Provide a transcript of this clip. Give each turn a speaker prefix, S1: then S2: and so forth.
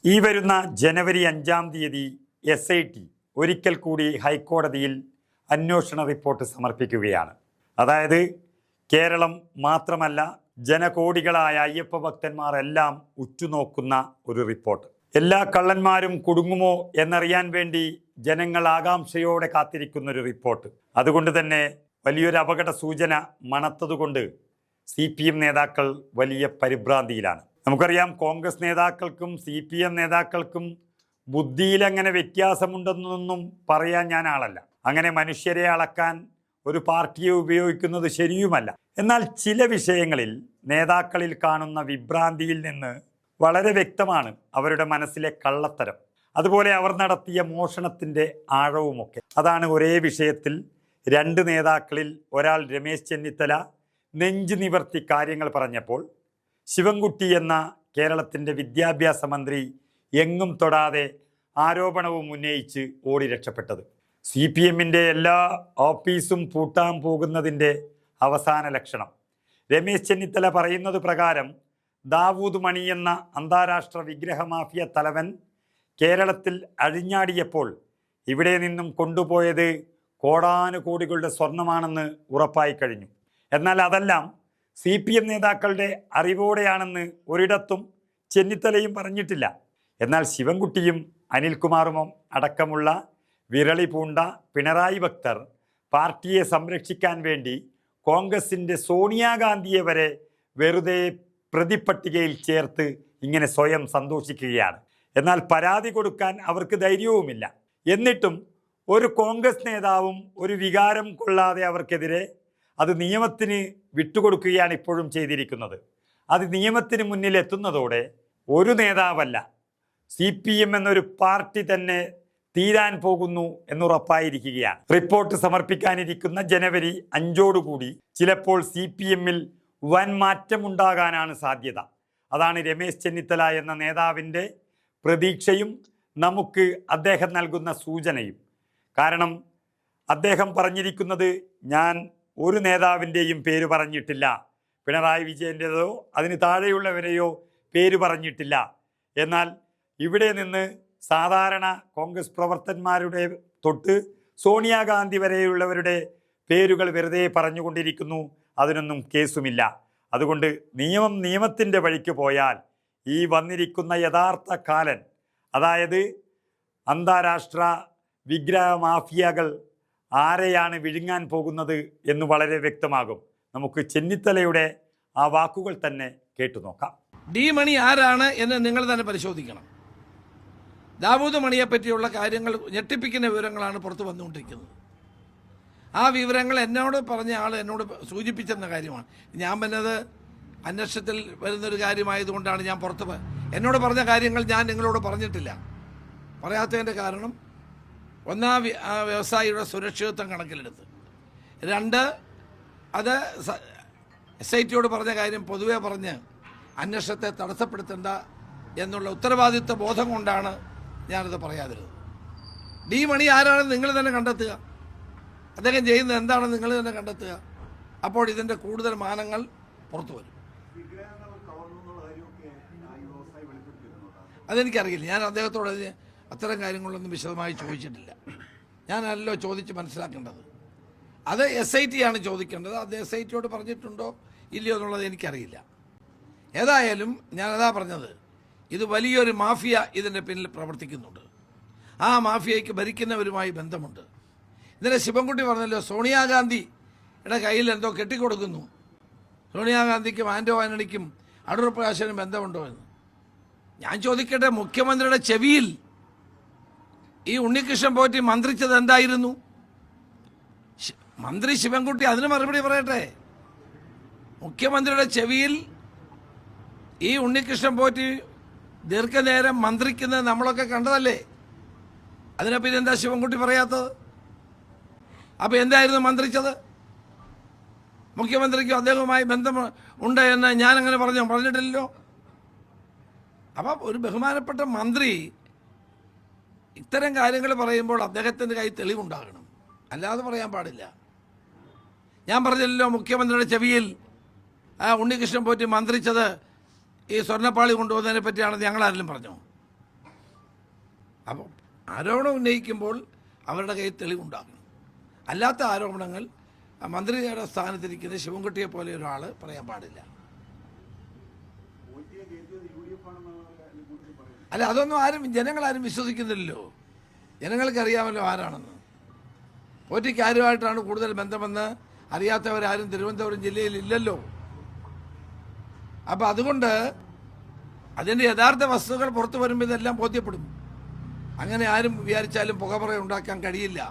S1: ഈ വരുന്ന ജനുവരി 5-ാം തീയതി SIT ഒരിക്കൽ കൂടി ഹൈക്കോടതിയിൽ അന്വേഷണ റിപ്പോർട്ട് സമർപ്പിക്കുകയാണ്. അതായത് കേരളം മാത്രമല്ല, ജനകോടികളായ അയ്യപ്പ ഭക്തന്മാരെല്ലാം ഉറ്റുനോക്കുന്ന ഒരു റിപ്പോർട്ട്. എല്ലാ കള്ളന്മാരും കുടുങ്ങുമോ എന്നറിയാൻ വേണ്ടി ജനങ്ങൾ ആകാംക്ഷയോടെ കാത്തിരിക്കുന്ന ഒരു റിപ്പോർട്ട്. അതുകൊണ്ട് തന്നെ വലിയൊരു അപകട സൂചന മണത്തതുകൊണ്ട് CPM നേതാക്കൾ വലിയ പരിഭ്രാന്തിയിലാണ്. നമുക്കറിയാം, കോൺഗ്രസ് നേതാക്കൾക്കും CPM നേതാക്കൾക്കും ബുദ്ധിയിലെങ്ങനെ വ്യത്യാസമുണ്ടെന്നൊന്നും പറയാൻ ഞാൻ ആളല്ല. അങ്ങനെ മനുഷ്യരെ അളക്കാൻ ഒരു പാർട്ടിയെ ഉപയോഗിക്കുന്നത് ശരിയുമല്ല. എന്നാൽ ചില വിഷയങ്ങളിൽ നേതാക്കളിൽ കാണുന്ന വിഭ്രാന്തിയിൽ നിന്ന് വളരെ വ്യക്തമാണ് അവരുടെ മനസ്സിലെ കള്ളത്തരം, അതുപോലെ അവർ നടത്തിയ മോഷണത്തിൻ്റെ ആഴവുമൊക്കെ. അതാണ് ഒരേ വിഷയത്തിൽ രണ്ട് നേതാക്കളിൽ ഒരാൾ രമേശ് ചെന്നിത്തല നെഞ്ചു നിവർത്തി കാര്യങ്ങൾ പറഞ്ഞപ്പോൾ ശിവൻകുട്ടി എന്ന കേരളത്തിൻ്റെ വിദ്യാഭ്യാസ മന്ത്രി എങ്ങും തൊടാതെ ആരോപണവും ഉന്നയിച്ച് ഓടി രക്ഷപ്പെട്ടത്. CPMൻ്റെ എല്ലാ ഓഫീസും പൂട്ടാൻ പോകുന്നതിൻ്റെ അവസാന ലക്ഷണം. രമേശ് ചെന്നിത്തല പറയുന്നത് പ്രകാരം ദാവൂദ് മണി എന്ന അന്താരാഷ്ട്ര വിഗ്രഹ മാഫിയ തലവൻ കേരളത്തിൽ അഴിഞ്ഞാടിയപ്പോൾ ഇവിടെ നിന്നും കൊണ്ടുപോയത് കോടാനുകോടികളുടെ സ്വർണമാണെന്ന് ഉറപ്പായി കഴിഞ്ഞു. എന്നാൽ അതെല്ലാം CPM നേതാക്കളുടെ അറിവോടെയാണെന്ന് ഒരിടത്തും ചെന്നിത്തലയും പറഞ്ഞിട്ടില്ല. എന്നാൽ ശിവൻകുട്ടിയും അനിൽകുമാറും അടക്കമുള്ള വിരളി പൂണ്ട പിണറായി ഭക്തർ പാർട്ടിയെ സംരക്ഷിക്കാൻ വേണ്ടി കോൺഗ്രസിൻ്റെ സോണിയാഗാന്ധിയെ വരെ വെറുതെ പ്രതിപട്ടികയിൽ ചേർത്ത് ഇങ്ങനെ സ്വയം സന്തോഷിക്കുകയാണ്. എന്നാൽ പരാതി കൊടുക്കാൻ അവർക്ക് ധൈര്യവുമില്ല. എന്നിട്ടും ഒരു കോൺഗ്രസ് നേതാവും ഒരു വികാരം കൊള്ളാതെ അവർക്കെതിരെ അത് നിയമത്തിന് വിട്ടുകൊടുക്കുകയാണ് ഇപ്പോഴും ചെയ്തിരിക്കുന്നത്. അത് നിയമത്തിന് മുന്നിൽ എത്തുന്നതോടെ ഒരു നേതാവല്ല, CPM എന്നൊരു പാർട്ടി തന്നെ തീരാൻ പോകുന്നു എന്നുറപ്പായിരിക്കുകയാണ്. റിപ്പോർട്ട് സമർപ്പിക്കാനിരിക്കുന്ന ജനുവരി 5 ചിലപ്പോൾ CPMൽ വൻ മാറ്റമുണ്ടാകാനാണ് സാധ്യത. അതാണ് രമേശ് ചെന്നിത്തല എന്ന നേതാവിൻ്റെ പ്രതീക്ഷയും നമുക്ക് അദ്ദേഹം നൽകുന്ന സൂചനയും. കാരണം അദ്ദേഹം പറഞ്ഞിരിക്കുന്നത്, ഞാൻ ഒരു നേതാവിൻ്റെയും പേര് പറഞ്ഞിട്ടില്ല, പിണറായി വിജയൻ്റെതോ അതിന് താഴെയുള്ളവരെയോ പേര് പറഞ്ഞിട്ടില്ല. എന്നാൽ ഇവിടെ നിന്ന് സാധാരണ കോൺഗ്രസ് പ്രവർത്തകന്മാരുടെ തൊട്ട് സോണിയാഗാന്ധി വരെയുള്ളവരുടെ പേരുകൾ വെറുതെ പറഞ്ഞുകൊണ്ടിരിക്കുന്നു. അതിനൊന്നും കേസുമില്ല. അതുകൊണ്ട് നിയമത്തിൻ്റെ വഴിക്ക് പോയാൽ ഈ വന്നിരിക്കുന്ന യഥാർത്ഥ കാലൻ, അതായത് അന്താരാഷ്ട്ര വിഗ്രഹ മാഫിയകൾ ആരെയാണ് വിഴുങ്ങാൻ പോകുന്നത് എന്ന് വളരെ വ്യക്തമാകും. നമുക്ക് ചെന്നിത്തലയുടെ ആ വാക്കുകൾ തന്നെ കേട്ടു നോക്കാം.
S2: ഡി മണി ആരാണ് എന്ന് നിങ്ങൾ തന്നെ പരിശോധിക്കണം. ദാവൂദ് മണിയെ പറ്റിയുള്ള കാര്യങ്ങൾ, ഞെട്ടിപ്പിക്കുന്ന വിവരങ്ങളാണ് പുറത്തു വന്നുകൊണ്ടിരിക്കുന്നത്. ആ വിവരങ്ങൾ എന്നോട് പറഞ്ഞ ആൾ എന്നോട് സൂചിപ്പിച്ചെന്ന കാര്യമാണ്. ഞാൻ പറഞ്ഞത് അന്വേഷണത്തിൽ വരുന്നൊരു കാര്യമായതുകൊണ്ടാണ് ഞാൻ എന്നോട് പറഞ്ഞ കാര്യങ്ങൾ ഞാൻ നിങ്ങളോട് പറഞ്ഞിട്ടില്ല. പറയാത്തതിൻ്റെ കാരണം, ഒന്നാം വ്യവസായിയുടെ സുരക്ഷിതത്വം കണക്കിലെടുത്ത്, രണ്ട് അത് SITയോട് പറഞ്ഞ കാര്യം പൊതുവെ പറഞ്ഞ് അന്വേഷണത്തെ തടസ്സപ്പെടുത്തേണ്ട എന്നുള്ള ഉത്തരവാദിത്വ ബോധം കൊണ്ടാണ് ഞാനത് പറയാതിരുന്നത്. ഡി മണി ആരാണെന്ന് നിങ്ങൾ തന്നെ കണ്ടെത്തുക. അദ്ദേഹം ചെയ്യുന്നത് എന്താണെന്ന് നിങ്ങൾ തന്നെ കണ്ടെത്തുക. അപ്പോൾ ഇതിൻ്റെ കൂടുതൽ മാനങ്ങൾ പുറത്തു വരും. അതെനിക്കറിയില്ല. ഞാൻ അദ്ദേഹത്തോട് അത്തരം കാര്യങ്ങളൊന്നും വിശദമായി ചോദിച്ചിട്ടില്ല. ഞാനല്ലോ ചോദിച്ച് മനസ്സിലാക്കേണ്ടത്. അത് SIT ആണ് ചോദിക്കേണ്ടത്. അത് SITയോട് പറഞ്ഞിട്ടുണ്ടോ ഇല്ലയോ എന്നുള്ളത് എനിക്കറിയില്ല. ഏതായാലും ഞാനതാ പറഞ്ഞത്, ഇത് വലിയൊരു മാഫിയ ഇതിൻ്റെ പിന്നിൽ പ്രവർത്തിക്കുന്നുണ്ട്. ആ മാഫിയയ്ക്ക് ഭരിക്കുന്നവരുമായി ബന്ധമുണ്ട്. ഇന്നലെ ശിവൻകുട്ടി പറഞ്ഞല്ലോ, സോണിയാഗാന്ധിയുടെ കയ്യിൽ എന്തോ കെട്ടിക്കൊടുക്കുന്നു, സോണിയാഗാന്ധിക്കും ആൻ്റോ ആൻ്റണിക്കും അടൂർ പ്രകാശനും ബന്ധമുണ്ടോ എന്ന്. ഞാൻ ചോദിക്കട്ടെ, മുഖ്യമന്ത്രിയുടെ ചെവിയിൽ ഈ ഉണ്ണികൃഷ്ണൻ പോറ്റി മന്ത്രിച്ചത് എന്തായിരുന്നു? മന്ത്രി ശിവൻകുട്ടി അതിന് മറുപടി പറയട്ടെ. മുഖ്യമന്ത്രിയുടെ ചെവിയിൽ ഈ ഉണ്ണികൃഷ്ണൻ പോറ്റി ദീർഘനേരം മന്ത്രിക്കുന്നത് നമ്മളൊക്കെ കണ്ടതല്ലേ. അതിനെ പിന്നെ എന്താ ശിവൻകുട്ടി പറയാത്തത്? അപ്പോൾ എന്തായിരുന്നു മന്ത്രിച്ചത്? മുഖ്യമന്ത്രിക്കും അദ്ദേഹവുമായി ബന്ധം ഉണ്ട് എന്ന് ഞാനങ്ങനെ പറഞ്ഞിട്ടില്ലല്ലോ. അപ്പം ഒരു ബഹുമാനപ്പെട്ട മന്ത്രി ഇത്തരം കാര്യങ്ങൾ പറയുമ്പോൾ അദ്ദേഹത്തിൻ്റെ കയ്യിൽ തെളിവുണ്ടാകണം, അല്ലാതെ പറയാൻ പാടില്ല. ഞാൻ പറഞ്ഞില്ലല്ലോ, മുഖ്യമന്ത്രിയുടെ ചെവിയിൽ ഉണ്ണികൃഷ്ണൻ പോറ്റി മന്ത്രിച്ചത് ഈ സ്വർണ്ണപ്പാളി കൊണ്ടുപോകുന്നതിനെ പറ്റിയാണെന്ന് ഞങ്ങളാരെങ്കിലും പറഞ്ഞോ? അപ്പോൾ ആരോപണം ഉന്നയിക്കുമ്പോൾ അവരുടെ കയ്യിൽ തെളിവുണ്ടാകണം. അല്ലാത്ത ആരോപണങ്ങൾ മന്ത്രിയുടെ സ്ഥാനത്തിരിക്കുന്ന ശിവൻകുട്ടിയെ പോലെ ഒരാൾ പറയാൻ പാടില്ല. അല്ല, അതൊന്നും ആരും ജനങ്ങളാരും വിശ്വസിക്കുന്നില്ലല്ലോ. ജനങ്ങൾക്കറിയാമല്ലോ ആരാണെന്ന്. പോറ്റിക്ക് ആരുമായിട്ടാണ് കൂടുതൽ ബന്ധമെന്ന് അറിയാത്തവരാരും തിരുവനന്തപുരം ജില്ലയിൽ ഇല്ലല്ലോ. അപ്പം അതുകൊണ്ട് അതിൻ്റെ യഥാർത്ഥ വസ്തുക്കൾ പുറത്തു വരുമ്പോൾ ഇതെല്ലാം ബോധ്യപ്പെടും. അങ്ങനെ ആരും വിചാരിച്ചാലും പുകമറ ഉണ്ടാക്കാൻ കഴിയില്ല.